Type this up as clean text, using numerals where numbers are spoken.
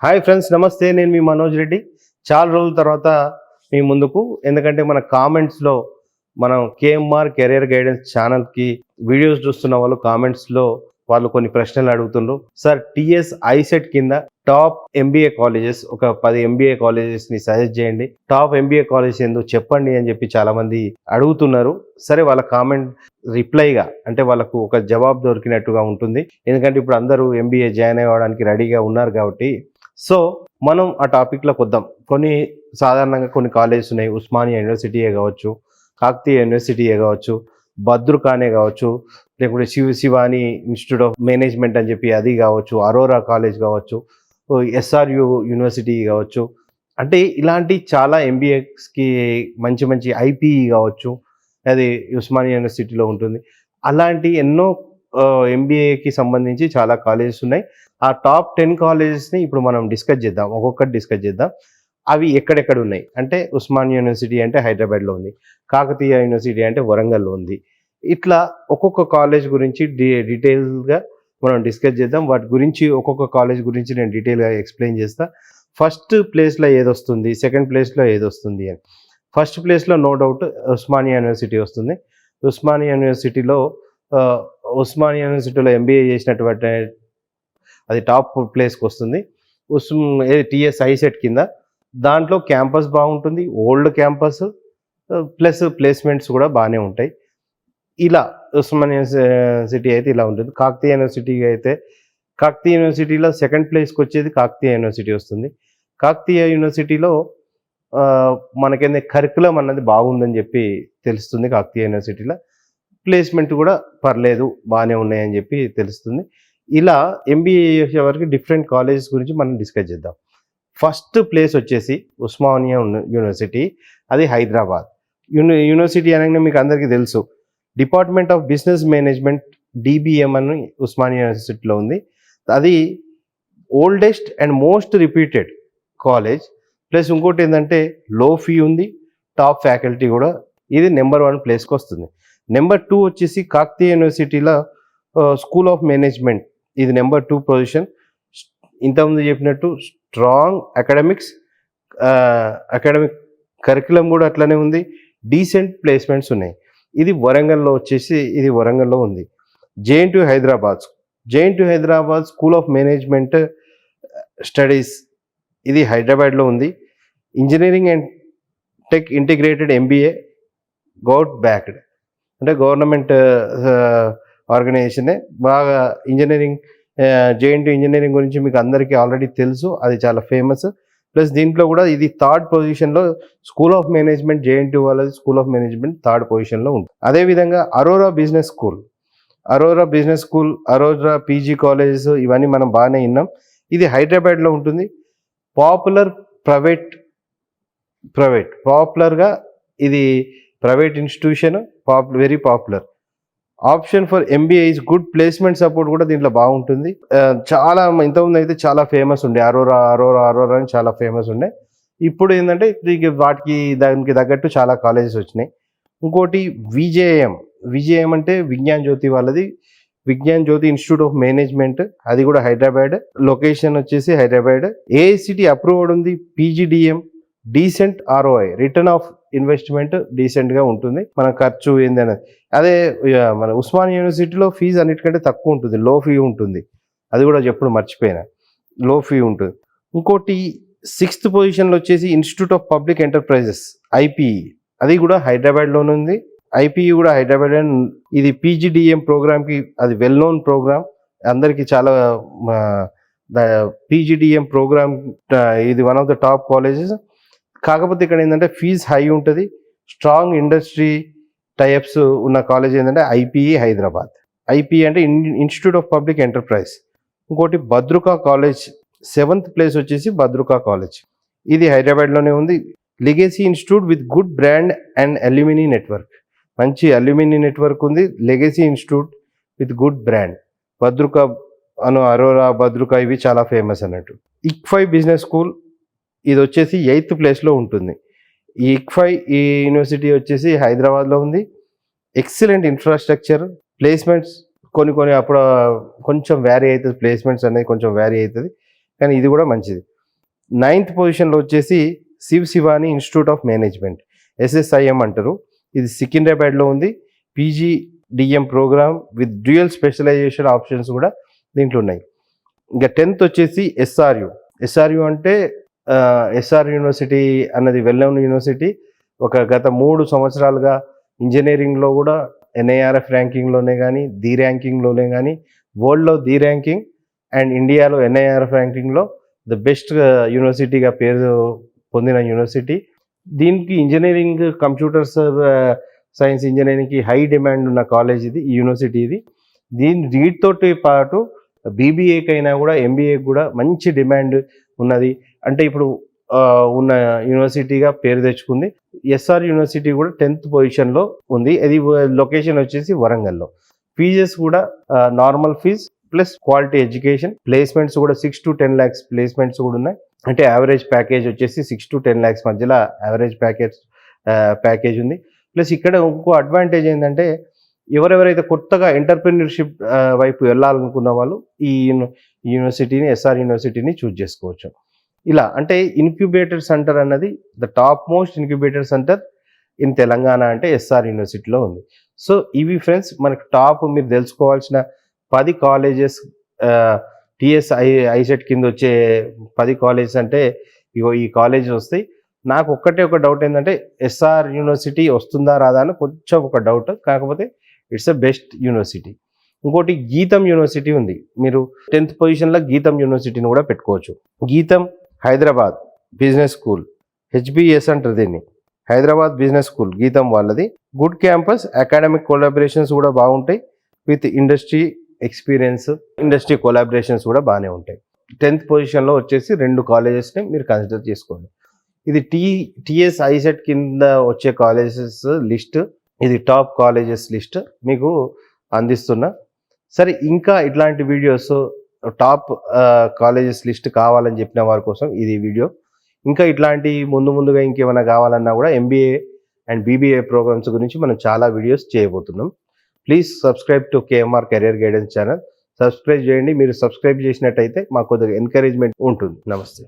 Hi friends, నమస్తే. నేను మీ మనోజ్ రెడ్డి. చాలా రోజుల తర్వాత మీ ముందుకు, ఎందుకంటే మన కామెంట్స్లో మనం కేఎంఆర్ కెరియర్ గైడెన్స్ ఛానల్కి వీడియోస్ చూస్తున్న వాళ్ళు కామెంట్స్లో వాళ్ళు కొన్ని ప్రశ్నలు అడుగుతుండ్రు. సార్, టీఎస్ ఐసెట్ కింద టాప్ ఎంబీఏ కాలేజెస్, ఒక 10 ఎంబీఏ కాలేజెస్ని సజెస్ట్ చేయండి, టాప్ ఎంబీఏ కాలేజెస్ ఏందో చెప్పండి అని చెప్పి చాలామంది అడుగుతున్నారు. సరే, వాళ్ళ కామెంట్ రిప్లైగా అంటే వాళ్ళకు ఒక జవాబు దొరికినట్టుగా ఉంటుంది. ఎందుకంటే ఇప్పుడు అందరూ ఎంబీఏ జాయిన్ అవ్వడానికి రెడీగా ఉన్నారు కాబట్టి. సో మనం ఆ టాపిక్లోకి వద్దాం. సాధారణంగా కొన్ని కాలేజెస్ ఉన్నాయి. ఉస్మానియా యూనివర్సిటీయే కావచ్చు, కాకతీయ యూనివర్సిటీయే కావచ్చు, భద్రుకానే కావచ్చు, లేకుంటే శివాని ఇన్స్టిట్యూట్ ఆఫ్ మేనేజ్మెంట్ అని చెప్పి అది కావచ్చు, అరోరా కాలేజ్ కావచ్చు, ఎస్ఆర్యు యూనివర్సిటీ కావచ్చు. అంటే ఇలాంటి చాలా ఎంబీఏస్కి మంచి మంచి ఐపీఈ కావచ్చు, అది ఉస్మానియా యూనివర్సిటీలో ఉంటుంది. అలాంటి ఎన్నో ఎంబీఏకి సంబంధించి చాలా కాలేజెస్ ఉన్నాయి. ఆ టాప్ 10 కాలేజెస్ని ఇప్పుడు మనం డిస్కస్ చేద్దాం, ఒక్కొక్కటి డిస్కస్ చేద్దాం. అవి ఎక్కడెక్కడ ఉన్నాయి అంటే, ఉస్మానియా యూనివర్సిటీ అంటే హైదరాబాద్లో ఉంది, కాకతీయ యూనివర్సిటీ అంటే వరంగల్లో ఉంది. ఇట్లా ఒక్కొక్క కాలేజ్ గురించి డీటెయిల్గా మనం డిస్కస్ చేద్దాం. వాటి గురించి ఒక్కొక్క కాలేజ్ గురించి నేను డీటెయిల్గా ఎక్స్ప్లెయిన్ చేస్తా. ఫస్ట్ ప్లేస్లో ఏదొస్తుంది, సెకండ్ ప్లేస్లో ఏదొస్తుంది అని. ఫస్ట్ ప్లేస్లో నో డౌట్ ఉస్మానియా యూనివర్సిటీ వస్తుంది. ఉస్మానియా యూనివర్సిటీలో ఎంబీఏ చేసినటువంటి అది టాప్ ప్లేస్కి వస్తుంది. టీఎస్ ఐసెట్ కింద. దాంట్లో క్యాంపస్ బాగుంటుంది, ఓల్డ్ క్యాంపస్, ప్లస్ ప్లేస్మెంట్స్ కూడా బాగానే ఉంటాయి. ఇలా ఉస్మానియా యూనివర్సిటీ అయితే ఇలా ఉంటుంది. కాకతీయ యూనివర్సిటీలో సెకండ్ ప్లేస్కి వచ్చేది కాకతీయ యూనివర్సిటీ వస్తుంది. కాకతీయ యూనివర్సిటీలో మనకేంటే కరికులం అన్నది బాగుందని చెప్పి తెలుస్తుంది. కాకతీయ యూనివర్సిటీలో ప్లేస్మెంట్ కూడా పర్లేదు, బాగానే ఉన్నాయని చెప్పి తెలుస్తుంది. ఇలా ఎంబీఏ చేసే వరకు డిఫరెంట్ కాలేజెస్ గురించి మనం డిస్కస్ చేద్దాం. ఫస్ట్ ప్లేస్ వచ్చేసి ఉస్మానియా యూనివర్సిటీ, అది హైదరాబాద్. యూనివర్సిటీ అనగానే మీకు అందరికీ తెలుసు, department of business management DBM అని ఉస్మానియా యూనివర్సిటీలో ఉంది. అది oldest and most repeated college. Plus ఇంకోటి ఏంటంటే లో ఫీ ఉంది, టాప్ ఫ్యాకల్టీ కూడా. ఇది నెంబర్ 1 ప్లేస్కి వస్తుంది. నెంబర్ 2 వచ్చేసి కాకతీయ యూనివర్సిటీలో స్కూల్ ఆఫ్ మేనేజ్మెంట్, ఇది నెంబర్ 2 పొజిషన్. ఇంతకుముందు చెప్పినట్టు స్ట్రాంగ్ అకాడమిక్ కరికులం కూడా అట్లనే ఉంది, డీసెంట్ ప్లేస్మెంట్స్ ఉన్నాయి. ఇది వరంగల్లో ఉంది. JNTU Hyderabad school of management studies, ఇది హైదరాబాద్లో ఉంది. Engineering and tech integrated MBA govt backed, అంటే గవర్నమెంట్ ఆర్గనైజేషనే. బాగా ఇంజనీరింగ్, జేఎన్టీయూ ఇంజనీరింగ్ గురించి మీకు అందరికీ ఆల్రెడీ తెలుసు, అది చాలా ఫేమస్. ప్లస్ దీంట్లో కూడా ఇది 3rd పొజిషన్లో స్కూల్ ఆఫ్ మేనేజ్మెంట్, జేఎన్టీయూ వాళ్ళది స్కూల్ ఆఫ్ మేనేజ్మెంట్ 3rd పొజిషన్లో ఉంటుంది. అదేవిధంగా Aurora business school, Aurora PG colleges, ఇవన్నీ మనం బాగానే విన్నాం. ఇది హైదరాబాద్లో ఉంటుంది. పాపులర్గా ఇది private institution, very popular. Option for MBA is good, placement support కూడా దీంట్లో బాగుంటుంది. చాలా ఇంతకుముందు అయితే చాలా ఫేమస్ ఉండే అరోరా అని చాలా ఫేమస్ ఉండే. ఇప్పుడు ఏంటంటే దానికి తగ్గట్టు చాలా కాలేజెస్ వచ్చినాయి. ఇంకోటి విజేఎం అంటే విజ్ఞాన్ జ్యోతి వాళ్ళది, విజ్ఞాన్ జ్యోతి ఇన్స్టిట్యూట్ ఆఫ్ మేనేజ్మెంట్, అది కూడా హైదరాబాద్. లొకేషన్ వచ్చేసి హైదరాబాద్. ఏఐసిటి అప్రూవ్డ్ ఉంది. PGDM, decent ROI, return of investment డీసెంట్గా ఉంటుంది. మన ఖర్చు ఏంది అనేది. అదే మన ఉస్మానియా యూనివర్సిటీలో ఫీజు అన్నిటికంటే తక్కువ ఉంటుంది, లో ఫీ ఉంటుంది. అది కూడా ఎప్పుడు మర్చిపోయినా, లో ఫీ ఉంటుంది. ఇంకోటి 6th పొజిషన్లో వచ్చేసి institute of public enterprises IPE, అది కూడా హైదరాబాద్లోనే ఉంది. ఐపీఈ కూడా హైదరాబాద్. ఇది పీజీడిఎం ప్రోగ్రామ్కి అది వెల్ నోన్ ప్రోగ్రామ్, అందరికీ చాలా. పీజీడిఎం ప్రోగ్రామ్ ఇది one of the top colleges. కాకపోతే ఇక్కడ ఏంటంటే ఫీజ్ హై ఉంటుంది. స్ట్రాంగ్ ఇండస్ట్రీ టైప్స్ ఉన్న కాలేజ్ ఏంటంటే ఐపీఈ హైదరాబాద్. ఐపీఈ అంటే ఇన్స్టిట్యూట్ ఆఫ్ పబ్లిక్ ఎంటర్ప్రైజ్. ఇంకోటి భద్రుకా కాలేజ్, 7th ప్లేస్ వచ్చేసి భద్రుకా కాలేజ్, ఇది హైదరాబాద్లోనే ఉంది. Legacy institute with good brand and alumni network, మంచి అల్యూమినీ నెట్వర్క్ ఉంది. Legacy institute with good brand. Bhadruka Aurora, Bhadruka ఇవి చాలా ఫేమస్ అన్నట్టు. ఇక్ఫై బిజినెస్ స్కూల్, ఇది వచ్చేసి 8th ప్లేస్లో ఉంటుంది. ఈ యూనివర్సిటీ వచ్చేసి హైదరాబాద్లో ఉంది. ఎక్సలెంట్ ఇన్ఫ్రాస్ట్రక్చర్, ప్లేస్మెంట్స్ కొన్ని అప్పుడు కొంచెం వ్యారీ అవుతుంది, ప్లేస్మెంట్స్ అనేది కొంచెం వ్యారీ అవుతుంది, కానీ ఇది కూడా మంచిది. 9th పొజిషన్లో వచ్చేసి Shiv Shivani institute of management, SSIM అంటారు. ఇది సికింద్రాబాద్లో ఉంది. PGDM programme with dual specialization options కూడా దీంట్లో ఉన్నాయి. ఇంకా 10th వచ్చేసి SRU అంటే SR యూనివర్సిటీ అన్నది వెల్ నోన్ యూనివర్సిటీ. గత 3 సంవత్సరాలుగా ఇంజనీరింగ్లో కూడా NIRF ర్యాంకింగ్లోనే కానీ, ది ర్యాంకింగ్లోనే కానీ, వరల్డ్లో ది ర్యాంకింగ్ అండ్ ఇండియాలో NIRF ర్యాంకింగ్లో ద బెస్ట్ యూనివర్సిటీగా పేరు పొందిన యూనివర్సిటీ. దీనికి ఇంజనీరింగ్, కంప్యూటర్స్ సైన్స్ ఇంజనీరింగ్కి హై డిమాండ్ ఉన్న కాలేజ్ ఇది, ఈ యూనివర్సిటీ ఇది. వీటితోటి పాటు BBAకైనా కూడా MBAకి కూడా మంచి డిమాండ్ ఉన్నది. అంటే ఇప్పుడు ఉన్న యూనివర్సిటీగా పేరు తెచ్చుకుంది. SR యూనివర్సిటీ కూడా 10th పొజిషన్లో ఉంది. అది లొకేషన్ వచ్చేసి వరంగల్లో. ఫీజెస్ కూడా normal fees plus quality education. Placements కూడా 6 to 10 lakhs ప్లేస్మెంట్స్ కూడా ఉన్నాయి. అంటే యావరేజ్ ప్యాకేజ్ వచ్చేసి 6 to 10 lakhs మధ్యలో యావరేజ్ ప్యాకేజ్ ఉంది. ప్లస్ ఇక్కడ ఇంకో అడ్వాంటేజ్ ఏంటంటే ఎవరెవరైతే కొత్తగా ఎంటర్ప్రెన్యూర్షిప్ వైపు వెళ్ళాలనుకున్న వాళ్ళు ఈ యూనివర్సిటీని, SR యూనివర్సిటీని చూజ్ చేసుకోవచ్చు. ఇలా అంటే ఇన్క్యుబేటర్ సెంటర్ అన్నది the top most incubator centre in Telangana అంటే SR యూనివర్సిటీలో ఉంది. సో ఇవి ఫ్రెండ్స్ మనకు టాప్ మీరు తెలుసుకోవాల్సిన 10 కాలేజెస్. TS ISET కింద వచ్చే 10 కాలేజెస్ అంటే ఈ కాలేజెస్ వస్తాయి. నాకు ఒక డౌట్ ఏంటంటే SR యూనివర్సిటీ వస్తుందా రాదా అని కొంచెం ఒక డౌట్. కాకపోతే ఇట్స్ ఎ బెస్ట్ యూనివర్సిటీ. ఇంకోటి గీతం యూనివర్సిటీ ఉంది. మీరు 10th పొజిషన్లో గీతం యూనివర్సిటీని కూడా పెట్టుకోవచ్చు. గీతం హైదరాబాద్ బిజినెస్ స్కూల్, HBS అంటారు దీన్ని, హైదరాబాద్ బిజినెస్ స్కూల్ గీతం వాళ్ళది. గుడ్ క్యాంపస్, అకాడమిక్ కొలాబరేషన్స్ కూడా బాగుంటాయి. With industry experience, industry collaborations కూడా బాగానే ఉంటాయి. 10th పొజిషన్లో వచ్చేసి 2 కాలేజెస్ని మీరు కన్సిడర్ చేసుకోండి. ఇది TS ISET కింద వచ్చే కాలేజెస్ లిస్ట్. ఇది టాప్ కాలేజెస్ లిస్ట్ మీకు అందిస్తున్నా. సరే, ఇంకా ఇట్లాంటి వీడియోస్ టాప్ కాలేజెస్ లిస్ట్ కావాలని చెప్పిన వారి కోసం ఇది వీడియో. ఇంకా ఇట్లాంటి ముందుగా ఇంకేమైనా కావాలన్నా కూడా MBA అండ్ BBA ప్రోగ్రామ్స్ గురించి మనం చాలా వీడియోస్ చేయబోతున్నాం. Please subscribe to KMR career guidance channel. Subscribe చేయండి. మీరు సబ్స్క్రైబ్ చేసినట్టయితే మాకు కొద్దిగా ఎంకరేజ్మెంట్ ఉంటుంది. నమస్తే.